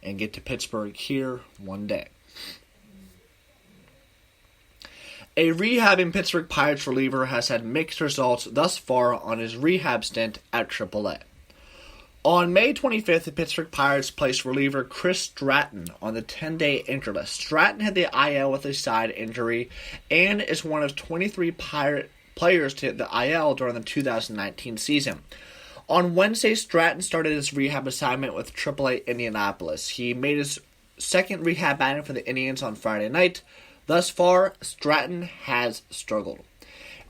and get to Pittsburgh here one day. A rehabbing Pittsburgh Pirates reliever has had mixed results thus far on his rehab stint at AAA. On May 25th, the Pittsburgh Pirates placed reliever Chris Stratton on the 10-day injury list. Stratton had the IL with a side injury and is one of 23 Pirate players to hit the IL during the 2019 season. On Wednesday, Stratton started his rehab assignment with AAA Indianapolis. He made his second rehab outing for the Indians on Friday night. Thus far, Stratton has struggled.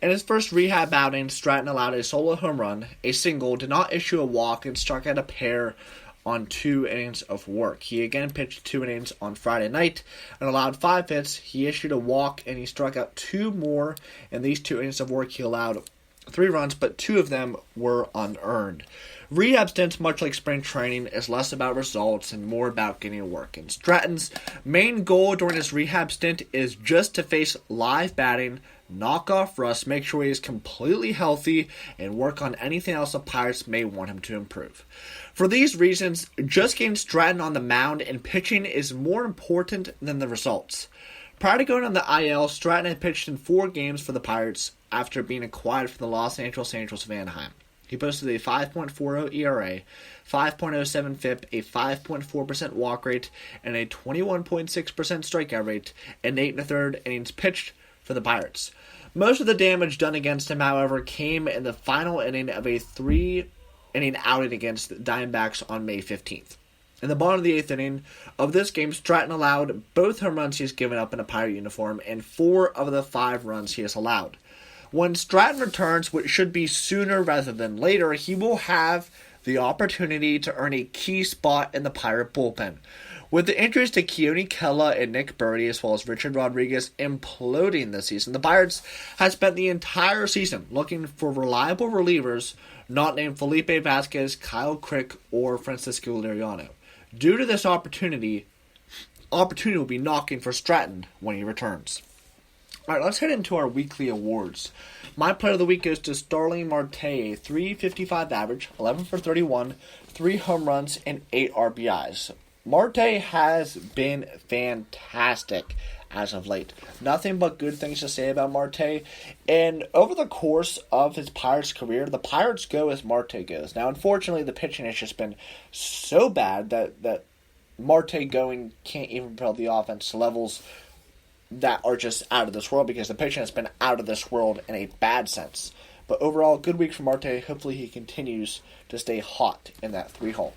In his first rehab outing, Stratton allowed a solo home run, a single, did not issue a walk, and struck out a pair on 2 innings of work. He again pitched 2 innings on Friday night and allowed 5 hits. He issued a walk and he struck out 2 more. In these 2 innings of work, he allowed 3 runs, but 2 of them were unearned. Rehab stints, much like spring training, is less about results and more about getting work. And Stratton's main goal during his rehab stint is just to face live batting, knock off rust, make sure he is completely healthy, and work on anything else the Pirates may want him to improve. For these reasons, just getting Stratton on the mound and pitching is more important than the results. Prior to going on the IL, Stratton had pitched in 4 games for the Pirates after being acquired from the Los Angeles Angels of Anaheim. He posted a 5.40 ERA, 5.07 FIP, a 5.4% walk rate, and a 21.6% strikeout rate in 8 1/3 innings pitched for the Pirates. Most of the damage done against him, however, came in the final inning of a 3-inning outing against the Diamondbacks on May 15th. In the bottom of the 8th inning of this game, Stratton allowed both home runs he has given up in a Pirate uniform and 4 of the 5 runs he has allowed. When Stratton returns, which should be sooner rather than later, he will have the opportunity to earn a key spot in the Pirate bullpen. With the injuries to Keone Kela and Nick Birdie, as well as Richard Rodriguez imploding this season, the Pirates have spent the entire season looking for reliable relievers not named Felipe Vasquez, Kyle Crick, or Francisco Liriano. Due to this opportunity will be knocking for Stratton when he returns. Alright, let's head into our weekly awards. My player of the week goes to Starling Marte, a .355 average, 11 for 31, 3 home runs, and 8 RBIs. Marte has been fantastic as of late. Nothing but good things to say about Marte. And over the course of his Pirates career, the Pirates go as Marte goes. Now, unfortunately, the pitching has just been so bad that Marte going can't even propel the offense to levels that are just out of this world, because the pitching has been out of this world in a bad sense. But overall, good week for Marte. Hopefully he continues to stay hot in that 3-hole.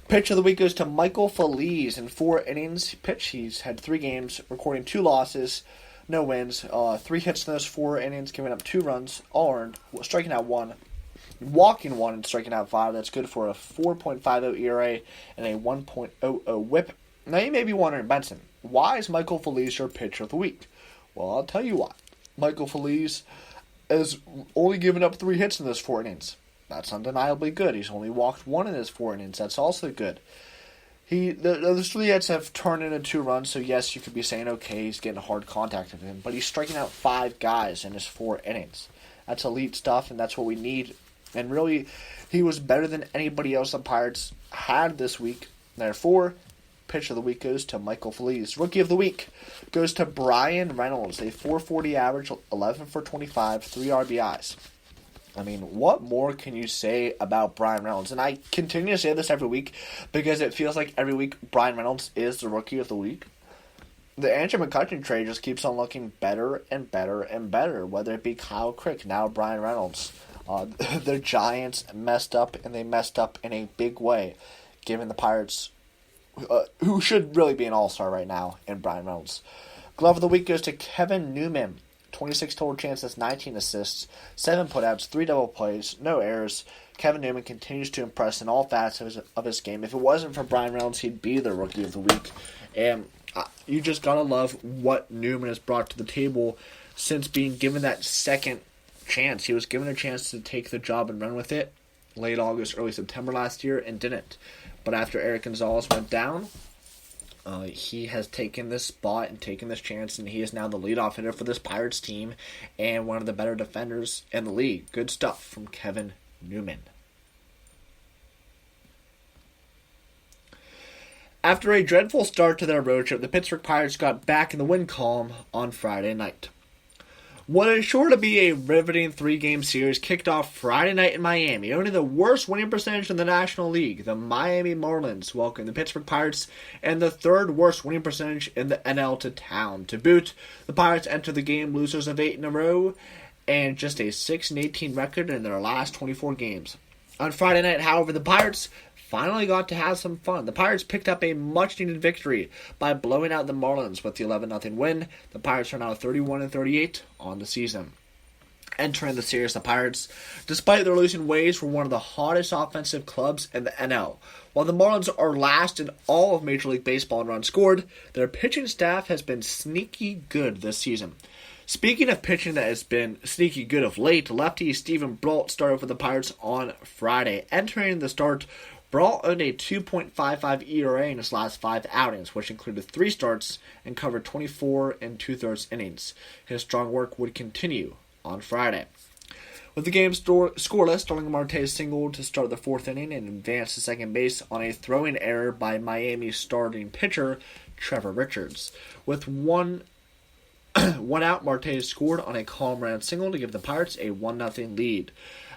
Pitch of the week goes to Michael Feliz in 4 innings pitched. He's had 3 games, recording 2 losses, no wins, 3 hits in those 4 innings, giving up 2 runs, all earned, striking out 1, walking 1, and striking out 5. That's good for a 4.50 ERA and a 1.00 WHIP. Now you may be wondering, Benson, why is Michael Feliz your pitcher of the week? Well, I'll tell you why. Michael Feliz has only given up 3 hits in those 4 innings. That's undeniably good. He's only walked 1 in his 4 innings. That's also good. Those 3 hits have turned into 2 runs, so yes, you could be saying, okay, he's getting hard contact with him, but he's striking out 5 guys in his 4 innings. That's elite stuff, and that's what we need. And really, he was better than anybody else the Pirates had this week. Therefore, pitch of the week goes to Michael Feliz. Rookie of the week goes to Brian Reynolds, a .440 average, 11 for 25, 3 RBIs. I mean, what more can you say about Brian Reynolds? And I continue to say this every week because it feels like every week Brian Reynolds is the rookie of the week. The Andrew McCutchen trade just keeps on looking better and better and better, whether it be Kyle Crick, now Brian Reynolds. The Giants messed up, and they messed up in a big way, giving the Pirates, who should really be an all-star right now, in Brian Reynolds. Glove of the week goes to Kevin Newman. 26 total chances, 19 assists, 7 putouts, 3 double plays, no errors. Kevin Newman continues to impress in all facets of his game. If it wasn't for Brian Reynolds, he'd be the rookie of the week. And you just gotta love what Newman has brought to the table since being given that second chance. He was given a chance to take the job and run with it late August, early September last year, and didn't. But after Eric Gonzalez went down, he has taken this spot and taken this chance, and he is now the leadoff hitter for this Pirates team and one of the better defenders in the league. Good stuff from Kevin Newman. After a dreadful start to their road trip, the Pittsburgh Pirates got back in the win column on Friday night. What is sure to be a riveting three-game series kicked off Friday night in Miami. Only the worst winning percentage in the National League, the Miami Marlins, welcomed the Pittsburgh Pirates, and the third worst winning percentage in the NL to town. To boot, the Pirates entered the game losers of 8 in a row and just a 6-18 record in their last 24 games. On Friday night, however, the Pirates finally got to have some fun. The Pirates picked up a much-needed victory by blowing out the Marlins with the 11-0 win. The Pirates are now 31-38 on the season. Entering the series, the Pirates, despite their losing ways, were one of the hottest offensive clubs in the NL. While the Marlins are last in all of Major League Baseball in runs scored, their pitching staff has been sneaky good this season. Speaking of pitching that has been sneaky good of late, lefty Steven Brault started for the Pirates on Friday. Entering the start, Brault owned a 2.55 ERA in his last 5 outings, which included 3 starts and covered 24 2/3 innings. His strong work would continue on Friday. With the game scoreless, Starling Marte singled to start the 4th inning and advanced to second base on a throwing error by Miami's starting pitcher, Trevor Richards. With one out, Marte scored on a calm ran single to give the Pirates a 1-0 lead.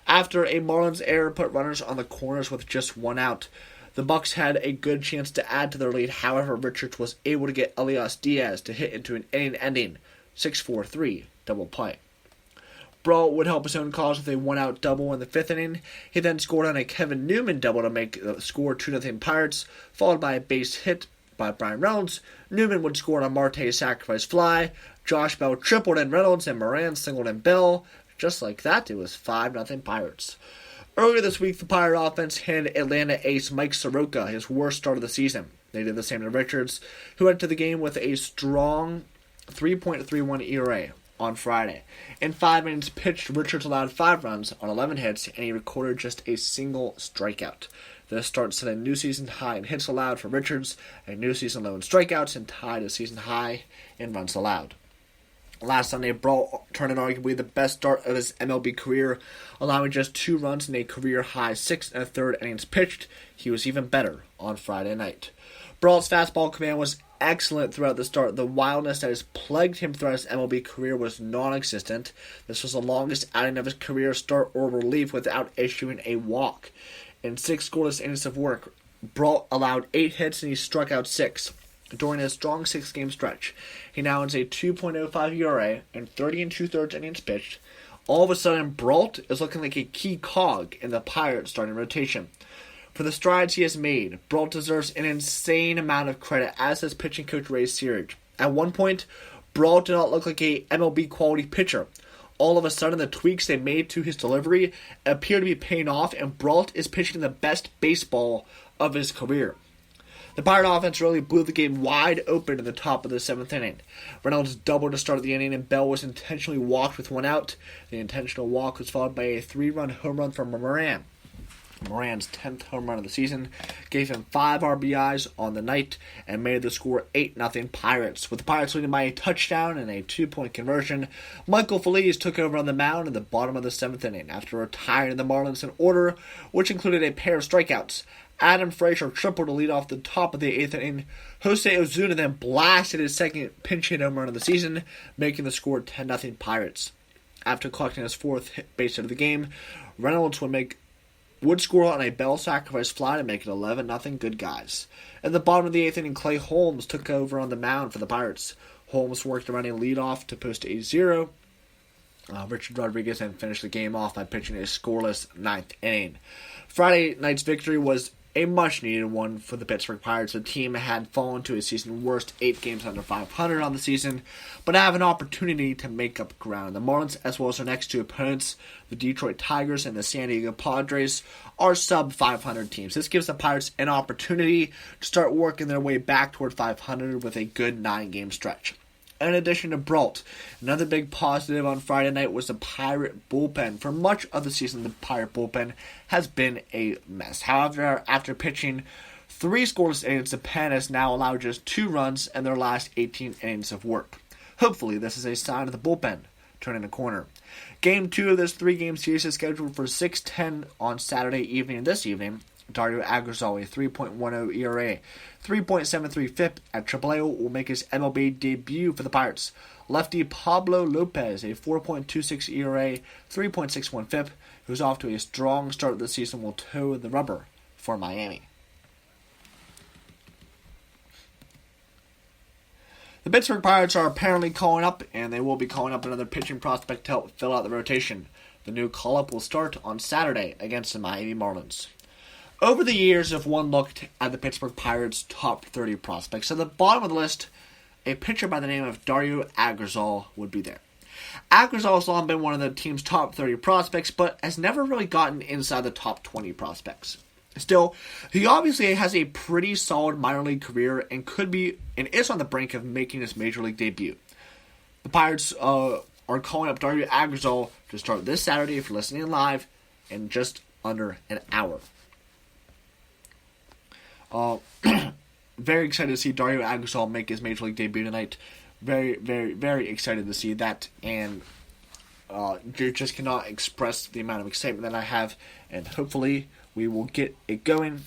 After a Marlins error put runners on the corners with just 1 out, the Bucks had a good chance to add to their lead. However, Richards was able to get Elias Diaz to hit into an inning-ending 6-4-3 double play. Brault would help his own cause with a 1-out double in the 5th inning. He then scored on a Kevin Newman double to make the score 2-0 Pirates, followed by a base hit by Brian Reynolds. Newman would score on Marte's sacrifice fly. Josh Bell tripled in Reynolds, and Moran singled in Bell. Just like that, it was 5-0 Pirates. Earlier this week, the Pirate offense handed Atlanta ace Mike Soroka his worst start of the season. They did the same to Richards, who entered the game with a strong 3.31 ERA on Friday. In 5 innings pitched, Richards allowed 5 runs on 11 hits, and he recorded just a single strikeout. This start set a new season high in hits allowed for Richards, a new season low in strikeouts, and tied a season high in runs allowed. Last Sunday, Brault turned in arguably the best start of his MLB career, allowing just 2 runs in a career-high 6 1/3 innings pitched. He was even better on Friday night. Brault's fastball command was excellent throughout the start. The wildness that has plagued him throughout his MLB career was non-existent. This was the longest outing of his career, start or relief, without issuing a walk. In 6 scoreless innings of work, Brault allowed 8 hits and he struck out 6. During his strong 6-game stretch, he now owns a 2.05 ERA and 30 2/3 innings pitched. All of a sudden, Brault is looking like a key cog in the Pirates starting rotation. For the strides he has made, Brault deserves an insane amount of credit, as does pitching coach Ray Searage. At one point, Brault did not look like a MLB quality pitcher. All of a sudden, the tweaks they made to his delivery appear to be paying off, and Brault is pitching the best baseball of his career. The Pirate offense really blew the game wide open in the top of the 7th inning. Reynolds doubled to start the inning, and Bell was intentionally walked with 1 out. The intentional walk was followed by a 3-run home run from Moran. Moran's 10th home run of the season gave him 5 RBIs on the night and made the score 8-0 Pirates. With the Pirates leading by a touchdown and a 2-point conversion, Michael Feliz took over on the mound in the bottom of the 7th inning after retiring the Marlins in order, which included a pair of strikeouts. Adam Frazier tripled to lead off the top of the 8th inning. Jose Ozuna then blasted his second pinch-hit home run of the season, making the score 10-0 Pirates. After collecting his 4th base hit of the game, Reynolds would score on a Bell sacrifice fly to make it 11-0 Good Guys. At the bottom of the 8th inning, Clay Holmes took over on the mound for the Pirates. Holmes worked around a leadoff to post a 0. Richard Rodriguez then finished the game off by pitching a scoreless 9th inning. Friday night's victory was a much-needed one for the Pittsburgh Pirates. The team had fallen to a season worst 8 games under 500 on the season, but have an opportunity to make up ground. The Marlins, as well as their next 2 opponents, the Detroit Tigers and the San Diego Padres, are sub-500 teams. This gives the Pirates an opportunity to start working their way back toward 500 with a good 9-game stretch. In addition to Brault, another big positive on Friday night was the Pirate bullpen. For much of the season, the Pirate bullpen has been a mess. However, after pitching 3 scoreless innings, the pen has now allowed just 2 runs in their last 18 innings of work. Hopefully, this is a sign of the bullpen turning a corner. Game 2 of this 3-game series is scheduled for 6:10 on Saturday evening this evening. Darya Agras, a 3.10 ERA, 3.73 FIP at AAA, will make his MLB debut for the Pirates. Lefty Pablo Lopez, a 4.26 ERA, 3.61 FIP, who's off to a strong start this season, will toe the rubber for Miami. The Pittsburgh Pirates are apparently calling up, and they will be calling up another pitching prospect to help fill out the rotation. The new call-up will start on Saturday against the Miami Marlins. Over the years, if one looked at the Pittsburgh Pirates' top 30 prospects, at the bottom of the list, a pitcher by the name of Darya Agras would be there. Agras has long been one of the team's top 30 prospects, but has never really gotten inside the top 20 prospects. Still, he obviously has a pretty solid minor league career and is on the brink of making his major league debut. The Pirates are calling up Darya Agras to start this Saturday, if you're listening live, in just under an hour. Very excited to see Darya Agras make his major league debut tonight. Very, very, very excited to see that, and you just cannot express the amount of excitement that I have, and hopefully we will get it going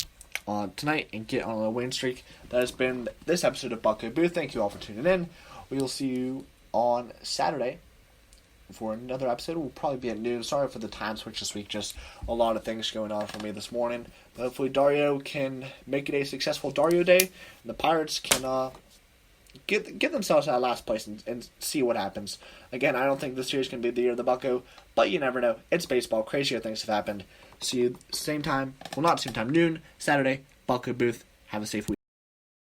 tonight and get on a win streak. That has been this episode of Bucko Booth. Thank you all for tuning in. We will see you on Saturday for another episode. We'll probably be at noon. Sorry for the time switch this week. Just a lot of things going on for me this morning. But hopefully Dario can make it a successful Dario Day, and the Pirates can get themselves out of last place and see what happens. Again, I don't think this series can be the year of the Bucko, but you never know. It's baseball. Crazier things have happened. See you same time. Well, not same time. Noon, Saturday, Bucko Booth. Have a safe week.